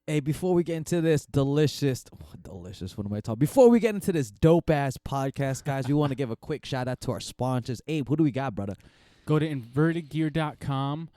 Hey, before we get into this what am I talking? Before we get into this dope-ass podcast, guys, we want to give a quick shout-out to our sponsors. Abe, who do we got, brother? Go to invertedgear.com.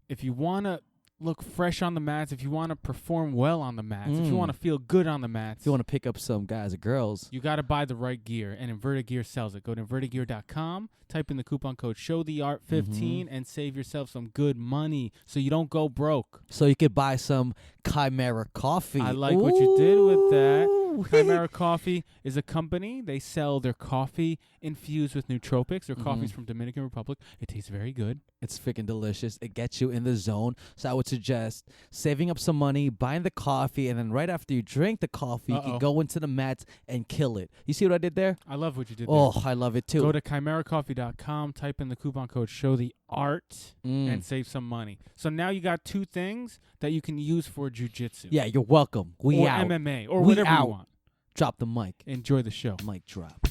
If you want to look fresh on the mats, if you want to perform well on the mats, if you want to feel good on the mats, if you want to pick up some guys or girls, you got to buy the right gear, and Inverted Gear sells it. Go to invertedgear.com, type in the coupon code SHOWTHEART15, and save yourself some good money so you don't go broke. So you could buy some Chimera coffee. I like what you did with that. Chimera Coffee is a company. They sell their coffee infused with nootropics. Their coffee's from Dominican Republic. It tastes very good. It's freaking delicious. It gets you in the zone. So I would suggest saving up some money, buying the coffee, and then right after you drink the coffee, you can go into the mats and kill it. You see what I did there? I love what you did there. Oh, I love it too. Go to chimeracoffee.com, type in the coupon code SHOWTHEART, and save some money. So now you got two things that you can use for jiu-jitsu. Yeah, you're welcome. Or MMA, or whatever you want. Drop the mic. Enjoy the show. Mic drop.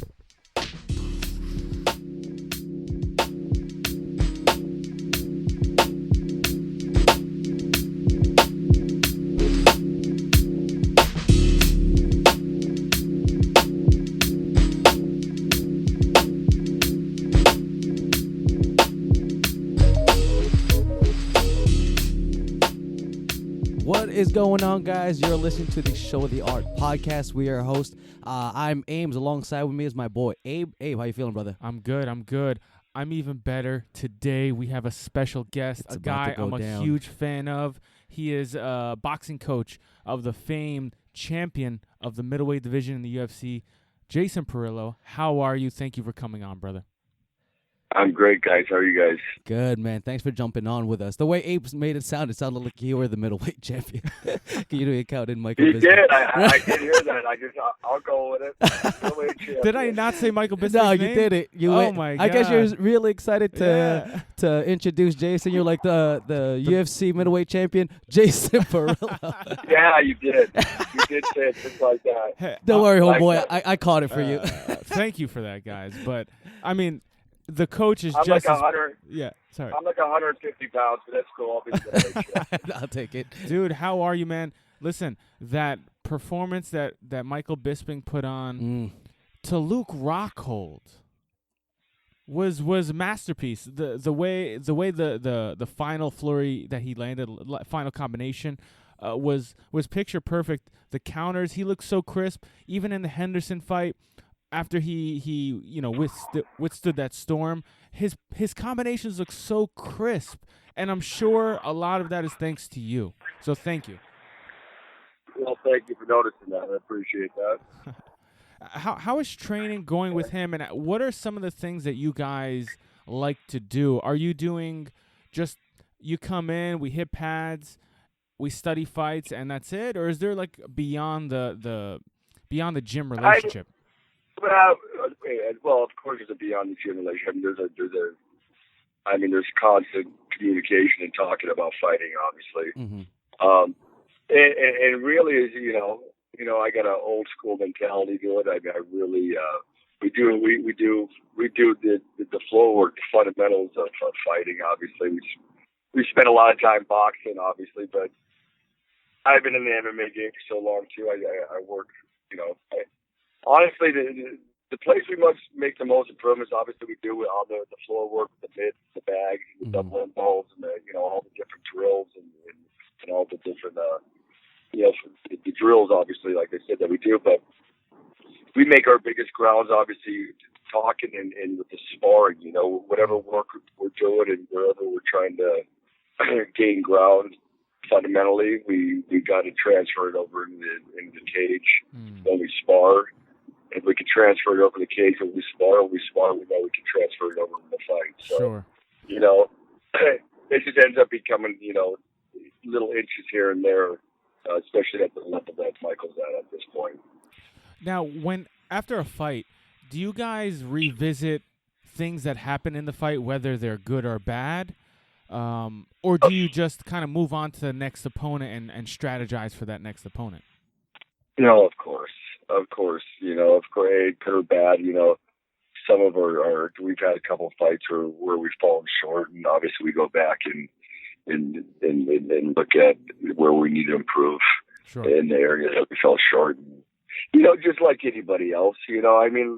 What is going on, guys? You're listening to the Show the Art podcast. We are your host. I'm Ames. Alongside with me is my boy Abe. Abe, how you feeling, brother? I'm good. I'm even better. Today we have a special guest, a guy I'm a huge fan of. He is a boxing coach of the famed champion of the middleweight division in the UFC, Jason Parillo. How are you? Thank you for coming on, brother. I'm great, guys. How are you guys? Good, man. Thanks for jumping on with us. The way Abe made it sounded like you were the middleweight champion. Can you count in Michael Bisping? He did. I did hear that. I'll go with it. Did I not say Michael Bisping's No, you name? did it. My God. I guess you're really excited to introduce Jason. You're like the UFC middleweight champion, Jason Parillo. Yeah, you did. You did say it just like that. Don't worry, homeboy. I caught it for you. Thank you for that, guys. But, I mean, the coach is I'm just like 100. Yeah, sorry. I'm like 150 pounds, but that's cool. I'll take it. Dude, how are you, man? Listen, that performance that Michael Bisping put on to Luke Rockhold was a masterpiece. The way the final flurry that he landed, final combination, was picture perfect. The counters, he looked so crisp. Even in the Henderson fight, after he withstood that storm, his combinations look so crisp, and I'm sure a lot of that is thanks to you. So thank you. Well, thank you for noticing that. I appreciate that. How is training going with him, and what are some of the things that you guys like to do? Are you doing just you come in, we hit pads, we study fights, and that's it, or is there like beyond the gym relationship? Well, of course, there's a beyond the gym relationship. There's constant communication and talking about fighting, obviously. Mm-hmm. And really, I got an old school mentality to it. I mean, I really, we do the floor work, the fundamentals of fighting. Obviously, we spend a lot of time boxing, obviously, but I've been in the MMA game for so long too. I work, honestly, the place we must make the most improvements, obviously, we do with all the floor work, the mitts, the bags, the double end balls, and all the different drills and all the different, the drills, obviously, like I said, that we do. But we make our biggest grounds, obviously, talking and with the sparring, whatever work we're doing and wherever we're trying to gain ground. Fundamentally, we got to transfer it over in the cage when we spar. If we can transfer it over the cage when we spar, we know we can transfer it over in the fight. So, sure. It just ends up becoming, little inches here and there, especially at the level that Michael's at this point. Now, after a fight, do you guys revisit things that happen in the fight, whether they're good or bad? Or do you just kind of move on to the next opponent and strategize for that next opponent? No, of course, good or bad. Some of we've had a couple of fights where we've fallen short, and obviously we go back and look at where we need to improve. in the area that we fell short. And, you know, just like anybody else, you know, I mean,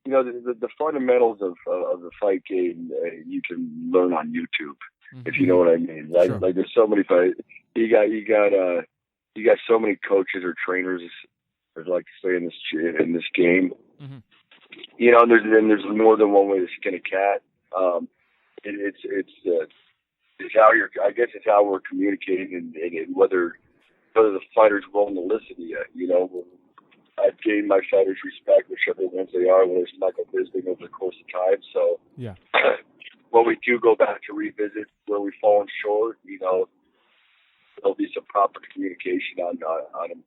you know, the fundamentals of the fight game you can learn on YouTube, if you know what I mean. Like there's so many fights. You got so many coaches or trainers, as I like to say, in this game. Mm-hmm. You know, and there's more than one way to skin a cat. It's how it's how we're communicating and whether the fighter's willing to listen to you. You know, I've gained my fighters' respect, whichever ones they are, whether it's Michael Bisping over the course of time. So, when we do go back to revisit where we've fallen short, you know, there'll be some proper communication on them.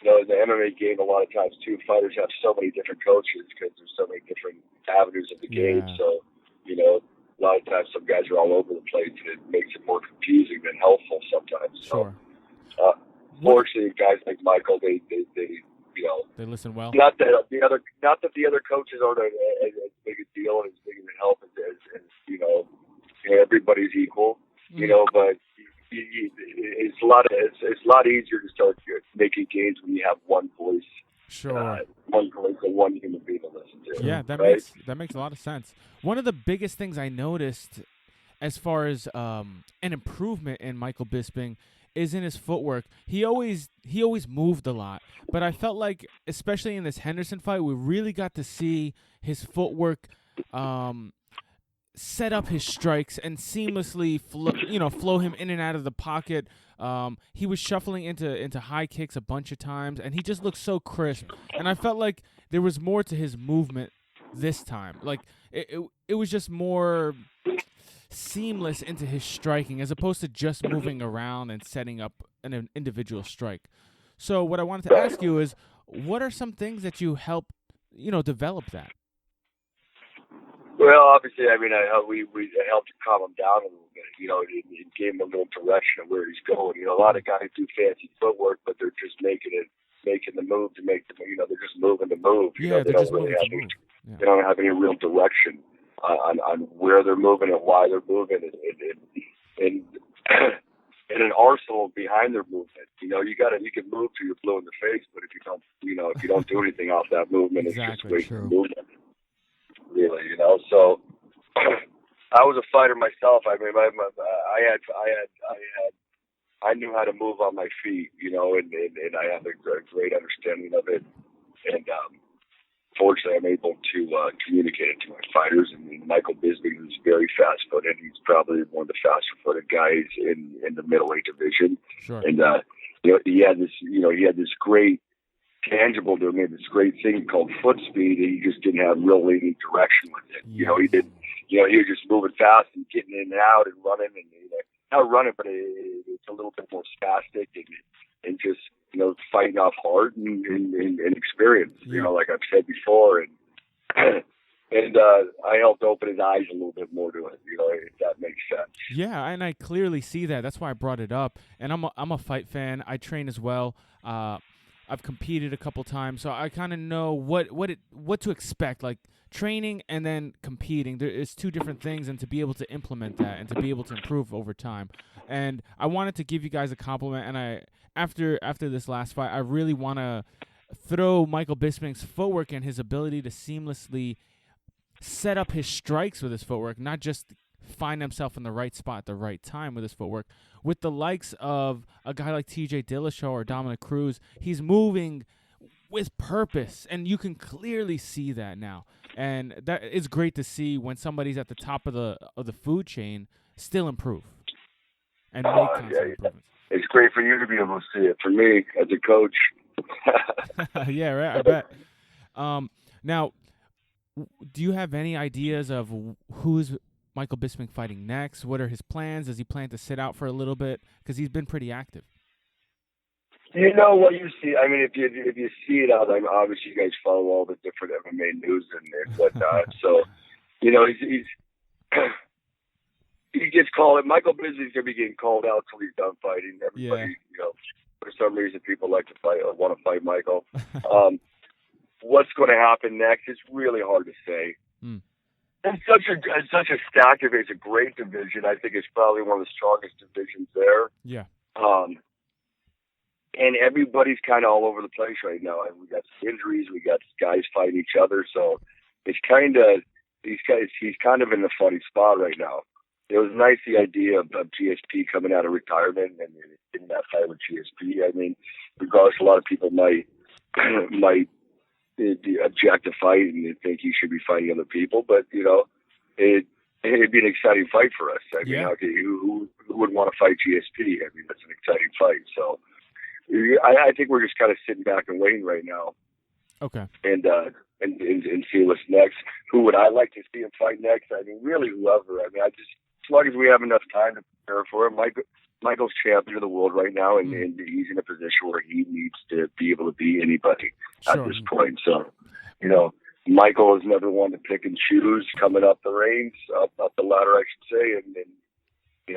You know, in the MMA game, a lot of times too, fighters have so many different coaches because there's so many different avenues of the game. So, you know, a lot of times some guys are all over the place, and it makes it more confusing than helpful sometimes. Sure. So, fortunately, guys like Michael, they you know, they listen well. Not that the other coaches aren't as big a deal and as big of a help as you know, everybody's equal. You know, but it's a lot easier to start making gains when you have one voice. Sure. One voice and one human being to listen to. Yeah, that makes a lot of sense. One of the biggest things I noticed as far as an improvement in Michael Bisping is in his footwork. He always moved a lot, but I felt like, especially in this Henderson fight, we really got to see his footwork set up his strikes and seamlessly flow him in and out of the pocket. He was shuffling into high kicks a bunch of times, and he just looked so crisp. And I felt like there was more to his movement this time. Like it was just more seamless into his striking, as opposed to just moving around and setting up an individual strike. So what I wanted to ask you is, what are some things that you helped develop that? Well, obviously, I mean, we helped to calm him down a little bit. You know, it gave him a little direction of where he's going. You know, a lot of guys do fancy footwork, but they're just making the move to make the, you know, they're just moving to move. You know, they don't really have any, they don't have any real direction on where they're moving and why they're moving, and an arsenal behind their movement. You know, you can move till you're blue in the face, but if you don't do anything off that movement, it's just wasting movement. Really, you know. So I was a fighter myself. I mean, I knew how to move on my feet, you know, and I have a great understanding of it. And fortunately, I'm able to communicate it to my fighters. And Michael Bisping is very fast-footed. He's probably one of the faster-footed guys in the middleweight division. Sure. And you know, he had this great tangible to him, this great thing called foot speed, and he just didn't have really direction with it. Yes. You know, he was just moving fast and getting in and out and running, and not running, but it's a little bit more spastic and just, you know, fighting off hard and experience. Yeah. You know, like I've said before, and I helped open his eyes a little bit more to it. You know, if that makes sense. Yeah, and I clearly see that. That's why I brought it up. And I'm a fight fan. I train as well. I've competed a couple times, so I kind of know what to expect, like training and then competing. There is two different things, and to be able to implement that and to be able to improve over time. And I wanted to give you guys a compliment, and after this last fight, I really want to throw Michael Bisping's footwork and his ability to seamlessly set up his strikes with his footwork, not just find himself in the right spot at the right time with his footwork. With the likes of a guy like TJ Dillashaw or Dominic Cruz, he's moving with purpose, and you can clearly see that now. And that is great to see when somebody's at the top of the food chain still improve and make constant improvements. It's great for you to be able to see it. For me, as a coach. Yeah, right. I bet. Now, do you have any ideas of who's Michael Bisping fighting next? What are his plans? Does he plan to sit out for a little bit? Because he's been pretty active. You know what you see. I mean, if you see it out, obviously you guys follow all the different MMA news and whatnot. So, you know, he gets called. Michael Bisping's gonna be getting called out till he's done fighting. Everybody, you know, for some reason, people like to fight or want to fight Michael. What's going to happen next? It's really hard to say. It's such a stacked division. It's a great division. I think it's probably one of the strongest divisions there. Yeah. And everybody's kind of all over the place right now. And we got some injuries, we got guys fighting each other, so it's kind of he's kind of in a funny spot right now. It was nice, the idea of GSP coming out of retirement and getting that fight with GSP. I mean, regardless, a lot of people might object to fight and think he should be fighting other people, but it'd be an exciting fight for us. I mean, who would want to fight GSP? I mean, that's an exciting fight. So I think we're just kind of sitting back and waiting right now. Okay. And see what's next. Who would I like to see him fight next? I mean, really, whoever. I mean, as long as we have enough time to prepare for him. Michael's champion of the world right now, and he's in a position where he needs to be able to beat anybody at this point. So, Michael is another one to pick and choose coming up the range, up the ladder, I should say. And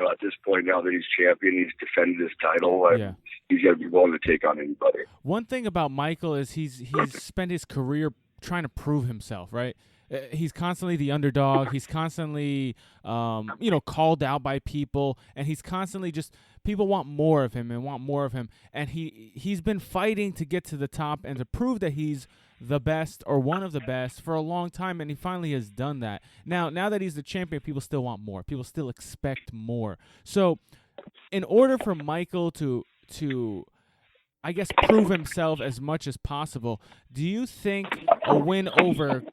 at this point, now that he's champion, he's defended his title, and he's going to be willing to take on anybody. One thing about Michael is he's spent his career trying to prove himself, right? He's constantly the underdog. He's constantly, called out by people, and he's constantly people want more of him and want more of him. And he's been fighting to get to the top and to prove that he's the best or one of the best for a long time, and he finally has done that. Now that he's the champion, people still want more. People still expect more. So, in order for Michael to I guess prove himself as much as possible, do you think a win over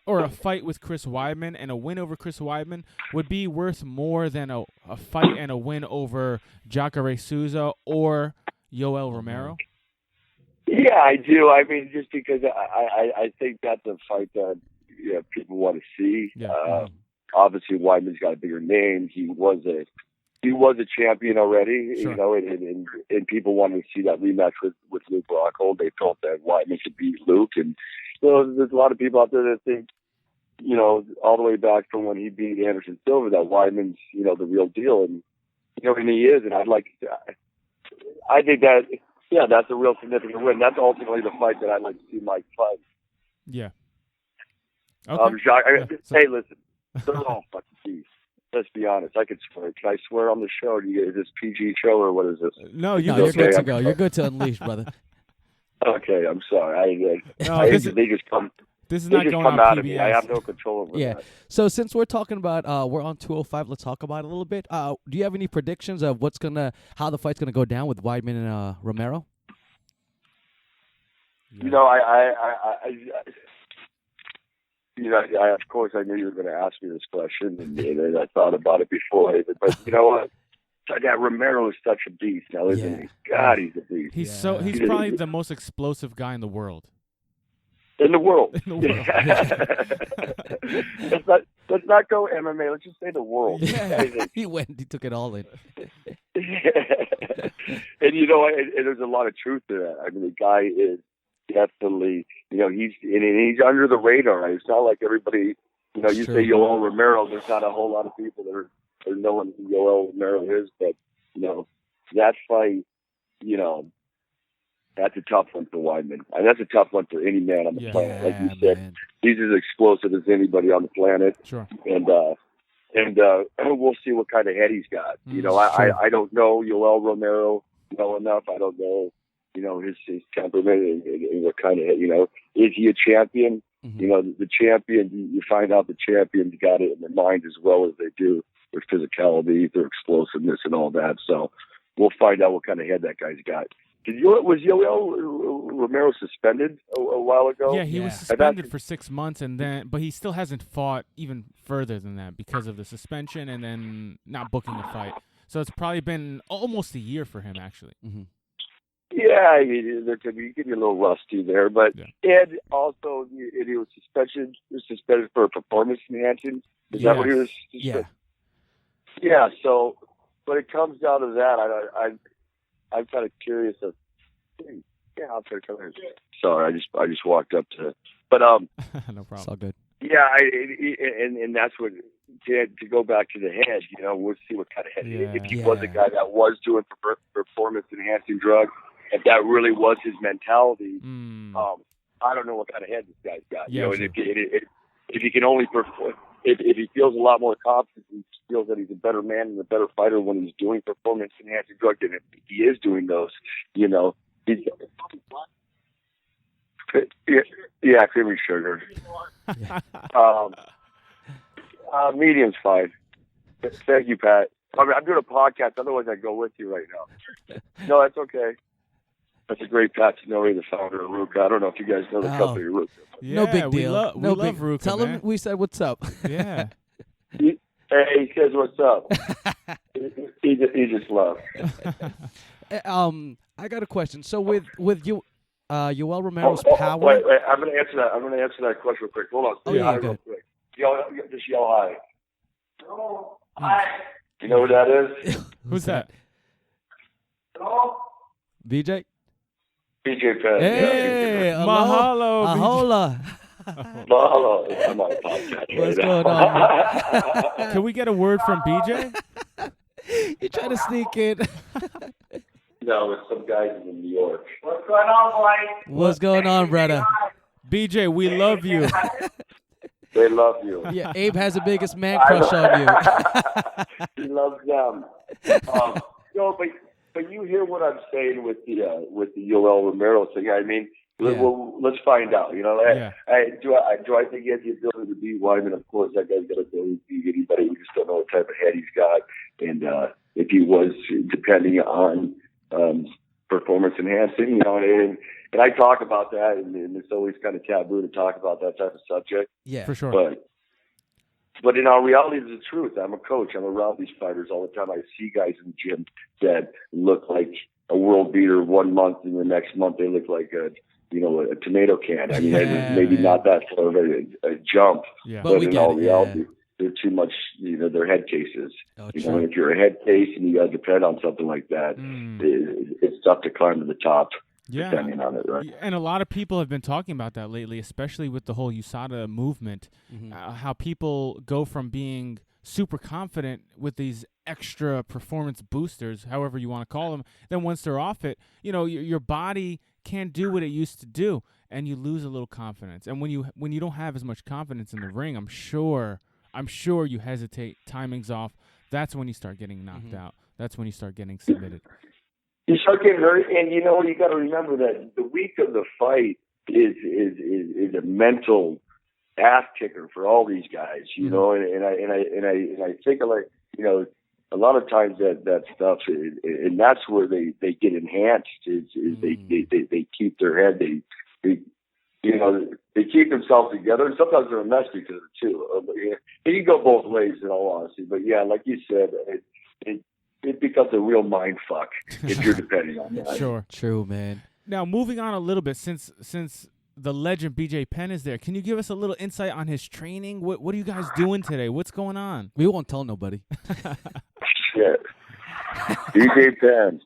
or a fight with Chris Weidman and a win over Chris Weidman would be worth more than a fight and a win over Jacare Souza or Yoel Romero? Yeah, I do. I mean, just because I think that's a fight that people want to see. Yeah. Obviously, Weidman's got a bigger name. He was a champion already, sure. And people wanted to see that rematch with Luke Rockhold. They felt that Weidman should beat Luke, and there's a lot of people out there that think, all the way back from when he beat Anderson Silva, that Weidman's the real deal, and and he is, and I think that that's a real significant win. That's ultimately the fight that I'd like to see Mike fight. Yeah. Okay. Hey, listen, they're all fucking thieves. Let's be honest. I could swear. Can I swear on the show? Is this PG show or what is this? No, you're good to go. You're good to unleash, brother. Okay, I'm sorry. They just come. This is not going on out PBS. of me. I have no control over that. So since we're talking about we're on 205, let's talk about it a little bit. Do you have any predictions of how the fight's gonna go down with Weidman and Romero? Of course, I knew you were going to ask me this question, and I thought about it before. But you know what? That Romero is such a beast now, isn't he? God, he's a beast. He's probably the most explosive guy in the world. In the world. Yeah. Let's not go MMA. Let's just say the world. Yeah. He took it all in. And there's a lot of truth to that. I mean, the guy is definitely, he's under the radar. It's not like everybody, you say Yoel Romero, there's not a whole lot of people that are knowing who Yoel Romero is, but, that fight, that's a tough one for Weidman. And that's a tough one for any man on the planet. Like you said, man. He's as explosive as anybody on the planet. Sure. And we'll see what kind of head he's got. I don't know Yoel Romero well enough. I don't know, his temperament and what kind of head, is he a champion? Mm-hmm. The champion, you find out the champion's got it in their mind as well as they do their physicality, their explosiveness and all that. So we'll find out what kind of head that guy's got. Was Yoel Romero suspended a while ago? Yeah, he was suspended for 6 months, but he still hasn't fought even further than that because of the suspension and then not booking a fight. So it's probably been almost a year for him, actually. Mm-hmm. Yeah, there could be a little rusty there, but and also he was suspended for performance enhancing. Is that what he was? Yeah. So when it comes down to that, I'm kind of curious of. I'll try to come here. Sorry, I just walked up to, but no problem. It's all good. Yeah, and that's what to go back to the head. We'll see what kind of head. If he was a guy that was doing performance enhancing drugs, if that really was his mentality, I don't know what kind of head this guy's got. Yeah, and if he can only if he feels a lot more confident, he feels that he's a better man and a better fighter when he's doing performance-enhancing drugs, and if he is doing those, you know, he's, yeah, creamy sugar. Medium's fine. Thank you, Pat. I mean, I'm doing a podcast. Otherwise, I'd go with you right now. No, that's okay. That's a great Pat Tenori, the founder of Ruka. I don't know if you guys know the company Ruka. Yeah, no big deal. We love Ruka, Tell him we said what's up. Yeah. He says what's up. he just loves. I got a question. So with you, Yoel Romero's power. Wait, I'm gonna answer that. I'm gonna answer that question real quick. Hold on. Oh, yeah, real quick. Just yell hi. Hello. Hi. You know who that is? Who's that? Hello. BJ. BJ Penn. Hey, yeah, mahalo. Ahola. Mahalo. I'm on a podcast. What's going on? Can we get a word from BJ? You trying to sneak in? No, it's some guys in New York. What's going on, boys? What's going on, brother? BJ, we love you. They love you. Yeah, Abe has the biggest man crush on you. He loves them. No, but you hear what I'm saying with the Yoel Romero thing. I mean, well, let's find out. You know, do I think he has the ability to beat Weidman? Of course, that guy's got the ability to beat anybody. We just don't know what type of head he's got, and if he was depending on performance enhancing, you know, and I talk about that, and it's always kind of taboo to talk about that type of subject. Yeah, for sure. But in our reality, is the truth. I'm a coach. I'm around these fighters all the time. I see guys in the gym that look like a world beater 1 month, and the next month they look like a tomato can. I mean, maybe not that far of a jump, but in all reality, they're too much. You know, they're head cases. Oh, you know, if you're a head case and you got to depend on something like that, it's tough to climb to the top. Yeah, depending on it, right? And a lot of people have been talking about that lately, especially with the whole USADA movement. How people go from being super confident with these extra performance boosters, however you want to call them, then once they're off it, you know, your body can't do what it used to do, and you lose a little confidence. And when you don't have as much confidence in the ring, I'm sure you hesitate. Timing's off. That's when you start getting knocked out. That's when you start getting submitted. You start getting hurt, and you know you got to remember that the week of the fight is a mental ass kicker for all these guys. You know, and I think like, you know, a lot of times that stuff, and that's where they get enhanced. Is they keep their head. They keep themselves together, and sometimes they're a mess because of it too. It can go both ways, in all honesty. But yeah, like you said, it becomes a real mind fuck if you're depending on that. Sure. True, man. Now, moving on a little bit, since the legend BJ Penn is there, can you give us a little insight on his training? What are you guys doing today? What's going on? We won't tell nobody. Shit. BJ Penn.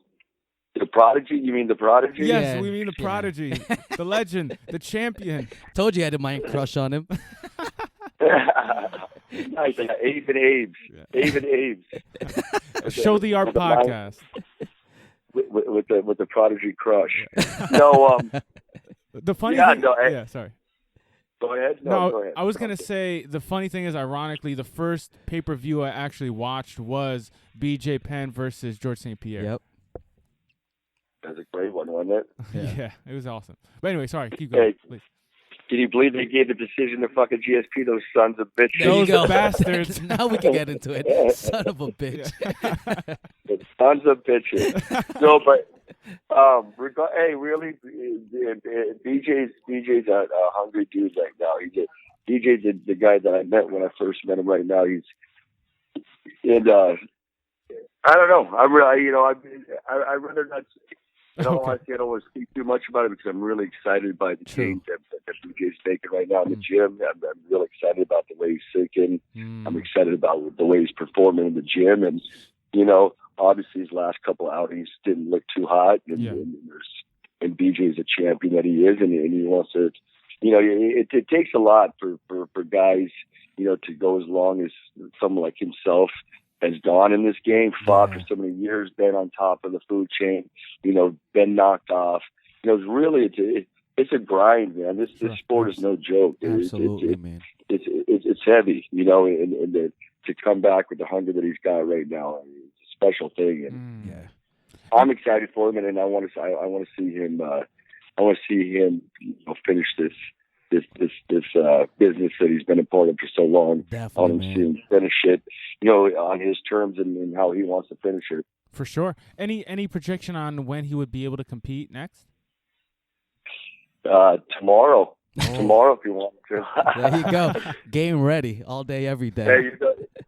The Prodigy? You mean the Prodigy? Yes, we mean the Prodigy. The legend. The champion. Told you I had a mind crush on him. Nice. Abe and Abe's. Abe and Abe's. Show the Art podcast. With the Prodigy crush. No, the funny thing, sorry. Go ahead. No, go ahead. I was going to say, the funny thing is, ironically, the first pay-per-view I actually watched was BJ Penn versus George St. Pierre. Yep. That's a great one, wasn't it? Yeah, it was awesome. But anyway, sorry, keep going, please. Can you believe they gave the decision to fucking GSP, those sons of bitches? There you go. Bastards. Now we can get into it. Son of a bitch. The sons of bitches. No, but hey, really, BJ's a hungry dude right now. DJ's the guy that I met when I first met him. Right now, and I don't know. I rather not. I don't want to speak too much about it because I'm really excited by the change that BJ's making right now in the gym. I'm really excited about the way he's thinking. I'm excited about the way he's performing in the gym. And, you know, obviously his last couple outings didn't look too hot. And BJ's a champion that he is. And he wants to, you know, it takes a lot for guys, you know, to go as long as someone like himself has gone in this game, fought for so many years, been on top of the food chain, you know, been knocked off. You know, it's really it's a grind, man. This sport is no joke. Absolutely, man. It's heavy, you know, and to come back with the hunger that he's got right now, I mean, it's a special thing, and I'm excited for him, and I want to see him. I want to see him, you know, finish this business that he's been a part of for so long. Definitely, I want to see him finish it, you know, on his terms and how he wants to finish it. For sure. Any projection on when he would be able to compete next? Tomorrow. Tomorrow, if you want to. There you go. Game ready all day, every day.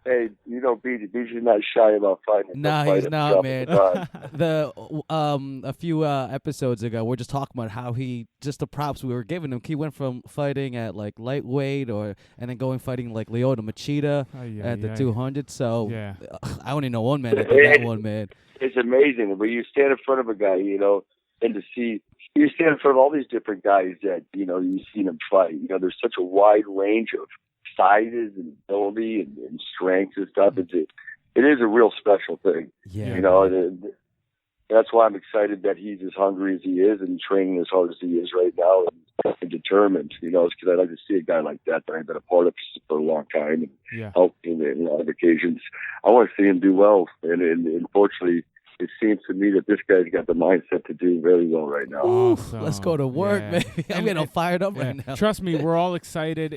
BJ's not shy about fighting. No, he's not, man. A few episodes ago, we're just talking about how the props we were giving him. He went from fighting at like lightweight and then fighting like Lyoto Machida at the 200. So I only know one man that did that one, man. It's amazing. But you stand in front of a guy, you know, and to see. You stand in front of all these different guys that, you know, you've seen them fight. You know, there's such a wide range of sizes and ability and strengths and stuff. It is a real special thing. Yeah. You know, that's why I'm excited that he's as hungry as he is and training as hard as he is right now and determined. You know, it's because I like to see a guy like that I've been a part of for a long time and help in a lot of occasions. I want to see him do well. And unfortunately, it seems to me that this guy's got the mindset to do very well right now. Awesome. Let's go to work, baby. I'm getting fired up right now. Trust me, we're all excited.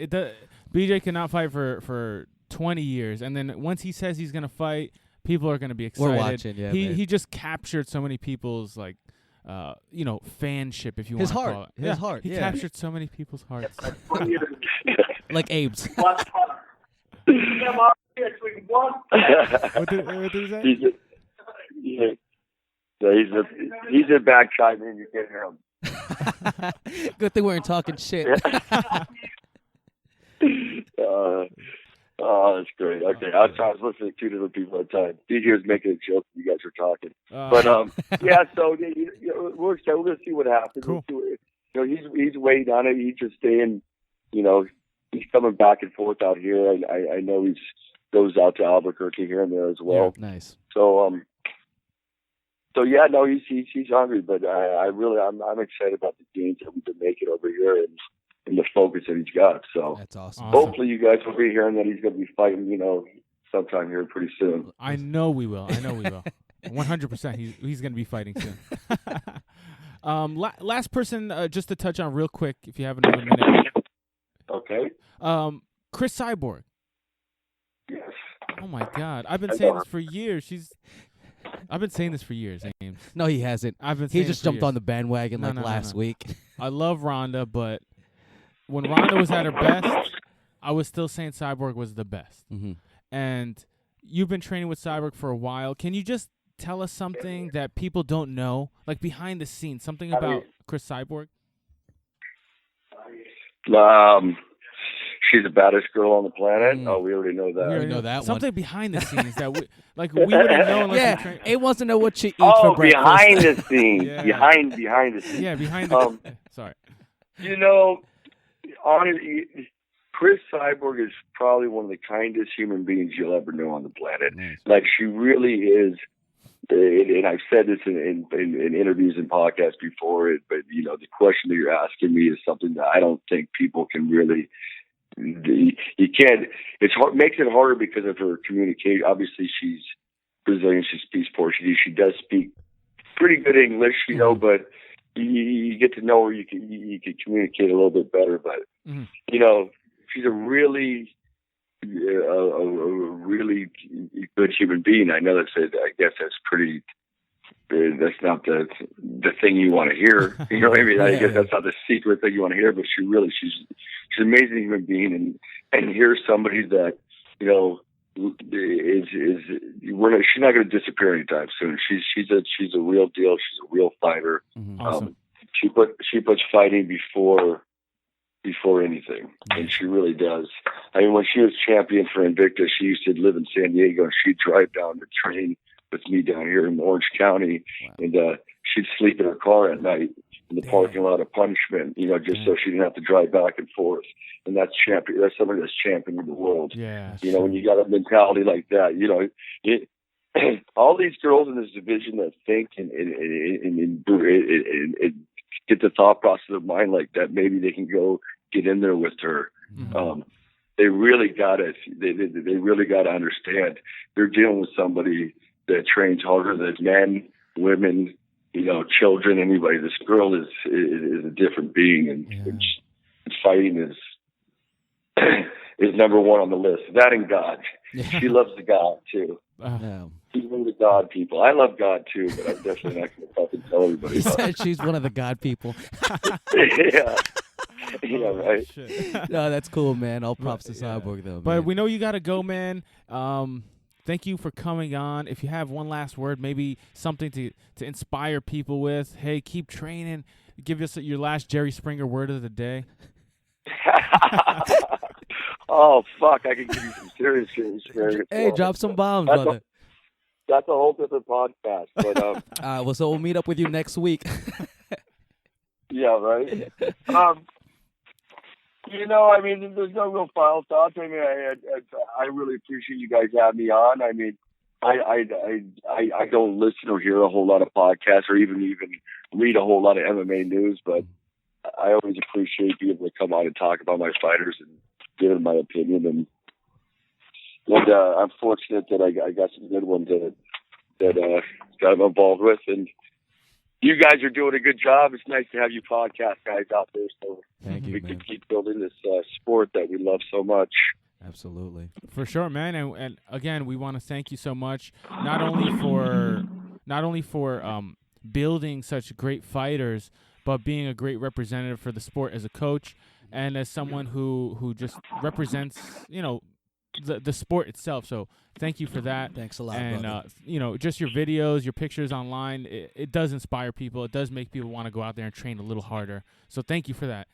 BJ cannot fight for 20 years, and then once he says he's going to fight, people are going to be excited. We're watching, He just captured so many people's, like, you know, fanship, if you want to call it. His heart. He captured so many people's hearts. Like Abe's. What did he say? Yeah. So he's a back chime in. You can't hear him. Good thing we weren't talking shit. That's great. Okay, I was listening to two different people at a time. DJ was making a joke. You guys were talking, but yeah. So we're excited. We're gonna see what happens. Cool. You know, he's waiting on it. He's just staying. You know, he's coming back and forth out here. I know he goes out to Albuquerque here and there as well. Yeah, nice. So yeah, no, he's hungry, but I'm excited about the gains that we've been making over here and the focus that he's got. So that's awesome. Hopefully you guys will be hearing that he's going to be fighting, you know, sometime here pretty soon. I know we will. 100%. He's going to be fighting soon. Last person, just to touch on real quick, if you have another minute. Okay. Chris Cyborg. Yes. Oh my God, I've been saying this for years. James. No, he hasn't. He just jumped on the bandwagon last week. I love Ronda, but when Ronda was at her best, I was still saying Cyborg was the best. Mm-hmm. And you've been training with Cyborg for a while. Can you just tell us something that people don't know, like behind the scenes, something about Chris Cyborg? She's the baddest girl on the planet. Oh, we already know that. We already know that something behind the scenes that we wouldn't know unless we train. It wants to know what you eat for breakfast. Behind the scenes. Behind the scenes. Yeah, behind the sorry. You know, honestly, Chris Cyborg is probably one of the kindest human beings you'll ever know on the planet. Nice. Like, she really is. And I've said this in interviews and podcasts before, but, you know, the question that you're asking me is something that I don't think people can really. You can't. It's hard. Makes it harder because of her communication. Obviously, she's Brazilian. She speaks Portuguese. She does speak pretty good English, you know. But you get to know her. You can communicate a little bit better. But you know, she's a really good human being. I know I guess that's pretty. That's not the thing you want to hear. You know what I mean? I guess that's not the secret thing you want to hear. But she's an amazing human being, and here's somebody that, you know, she's not going to disappear anytime soon. She's a real deal. She's a real fighter. Awesome. She puts fighting before anything, and she really does. I mean, when she was champion for Invicta, she used to live in San Diego, and she'd drive down to train with me down here in Orange County, and she'd sleep in her car at night in the parking lot of Punishment, you know, just so she didn't have to drive back and forth. And that's somebody that's champion of the world. Yeah, you know, when you got a mentality like that, you know, all these girls in this division that think and get the thought process of mind like that, maybe they can go get in there with her. they really gotta understand they're dealing with somebody that trains harder than men, women, children, anybody. This girl is a different being, and fighting is number one on the list. That and God. Yeah. She loves the God too. She's one of the God people. I love God too, but I'm definitely not going to fucking tell everybody. He said she's one of the God people. Yeah. Yeah, right. No, that's cool, man. All props to Cyborg, though. But man. We know you got to go, man. Thank you for coming on. If you have one last word, maybe something to inspire people with, hey, keep training. Give us your last Jerry Springer word of the day. Oh, fuck. I can give you some serious experience. Hey, drop some bombs, brother. That's a whole different podcast. But so we'll meet up with you next week. Yeah, right. I mean, there's no real final thoughts. I mean, I really appreciate you guys having me on. I mean, I don't listen or hear a whole lot of podcasts or even read a whole lot of MMA news, but I always appreciate being able to come on and talk about my fighters and give them my opinion. And I'm fortunate that I got some good ones that I'm involved with, and you guys are doing a good job. It's nice to have you podcast guys out there, so we can keep building this sport that we love so much. Absolutely, for sure, man. And again, we want to thank you so much, not only for building such great fighters, but being a great representative for the sport as a coach and as someone who just represents, the sport itself. So thank you for that. Thanks a lot, and brother. Just your videos, your pictures online, it does inspire people. It does make people want to go out there and train a little harder. So thank you for that.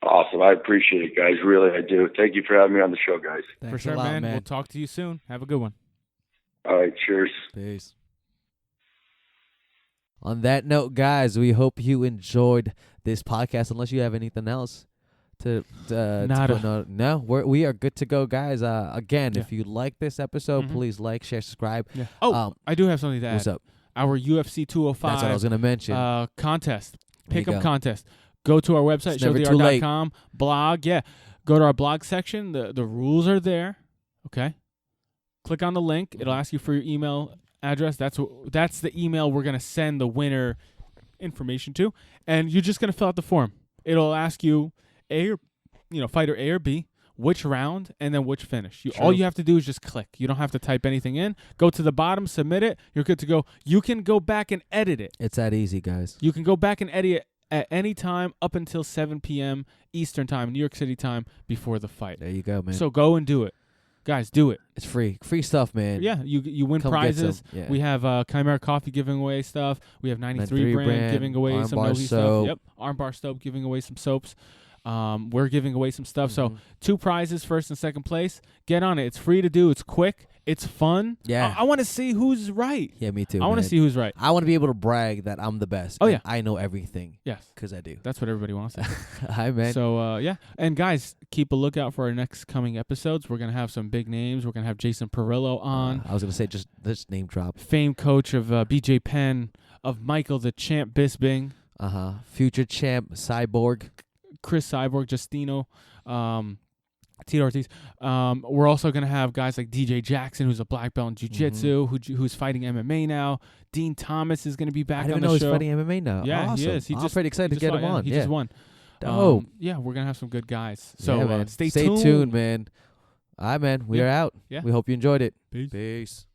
Awesome. I appreciate it, guys. Really, I do. Thank you for having me on the show, guys. Thanks for sure, a lot, man. We'll talk to you soon. Have a good one. All right. Cheers. Peace. On that note, guys, we hope you enjoyed this podcast. Unless you have anything else to no, we are good to go, guys. Again, if you like this episode, please like, share, subscribe. Yeah. Oh, I do have something to add. What's up? Our UFC 205. That's what I was gonna mention. Contest, pick-up contest. Go to our website, showtheart.com, blog. Yeah, go to our blog section. The rules are there. Okay, click on the link. It'll ask you for your email address. That's the email we're gonna send the winner information to, and you're just gonna fill out the form. It'll ask you fighter A or B, which round, and then which finish. All you have to do is just click. You don't have to type anything in. Go to the bottom, submit it. You're good to go. You can go back and edit it. It's that easy, guys. You can go back and edit it at any time up until 7 p.m. Eastern time, New York City time, before the fight. There you go, man. So go and do it. Guys, do it. It's free. Free stuff, man. Yeah, you win prizes. Yeah. We have Chimera Coffee giving away stuff. We have 93 brand giving away some Novi stuff. Yep, Armbar Soap giving away some soaps. We're giving away some stuff. So 2 prizes, first and second place. Get on it. It's free to do. It's quick. It's fun. Yeah. I want to see who's right. Yeah, me too. I want to see who's right. I want to be able to brag that I'm the best. Oh, yeah. I know everything. Yes. Because I do. That's what everybody wants. Hi, man. So, yeah. And, guys, keep a lookout for our next coming episodes. We're going to have some big names. We're going to have Jason Parillo on. I was going to say just this name drop. Famed coach of BJ Penn, of Michael the Champ Bisping. Future champ Cyborg. Chris Cyborg Justino. Tito Ortiz. We're also going to have guys like DJ Jackson, who's a black belt in jiu-jitsu, who's fighting MMA now. Dean Thomas is going to be back on the show. I didn't know he's fighting MMA now. Yeah, awesome. he is. I'm pretty excited to get him on. He just won. Dope. Yeah, we're going to have some good guys. So man. stay tuned, man. All right, man. We are out. Yeah. We hope you enjoyed it. Peace. Peace.